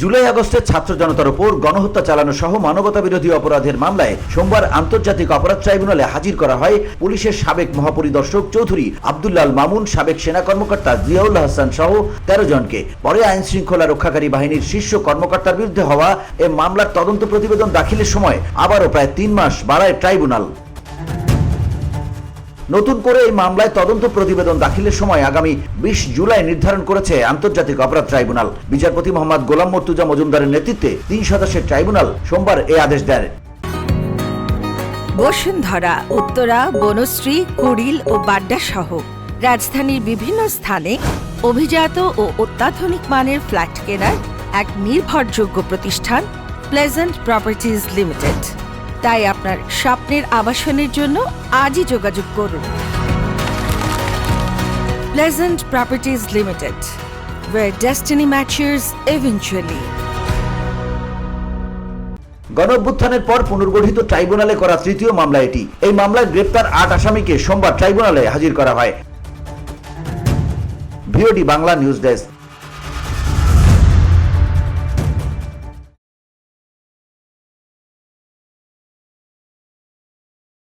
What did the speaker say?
জুলাই আগস্টে ছাত্র জনতার উপর গণহত্যা চালানো সহ মানবতা বিরোধী অপরাধের মামলায় সোমবার আন্তর্জাতিক অপরাধ ট্রাইব্যুনালে হাজির করা হয় পুলিশের সাবেক মহাপরিদর্শক চৌধুরী আব্দুল্লাহ আল মামুন, সাবেক সেনা কর্মকর্তা জিয়াউল হাসান সহ 13 জনকে। পরে আইন শৃঙ্খলা রক্ষাকারী বাহিনীর শীর্ষ কর্মকর্তার বিরুদ্ধে হওয়া এ মামলার তদন্ত প্রতিবেদন দাখিলের সময় আবারও প্রায় 3 মাস বাড়ায় ট্রাইব্যুনাল। নতুন করে এই মামলায় তদন্ত প্রতিবেদন দাখিলের সময় আগামী 20 জুলাই নির্ধারণ করেছে আন্তর্জাতিক অপরাধ ট্রাইব্যুনাল। বিচারপতি মোহাম্মদ গোলাম মর্তুজা মজুমদারের নেতৃত্বে 3 সদস্যের ট্রাইব্যুনাল সোমবার এই আদেশ দেয়। বসুন্ধরা, উত্তরা, বনশ্রী, কুড়িল ও বাড্ডা সহ রাজধানীর বিভিন্ন স্থানে অভিজাত ও অত্যাধুনিক মানের ফ্ল্যাট কেনার এক নির্ভরযোগ্য প্রতিষ্ঠান প্লেজেন্ট প্রপার্টিজ লিমিটেড। তাই আপনার স্বপ্নের আবাসনের জন্য আজই যোগাযোগ করুন। Pleasant properties limited, where destiny matches eventually। গণঅভ্যুত্থানের পর পুনর্গঠিত ট্রাইব্যুনালে করা তৃতীয় মামলা এটি। এই মামলায় গ্রেপ্তার 8 আসামিকে সোমবার ট্রাইব্যুনালে হাজির করা হয়। VOD Bangla news desk.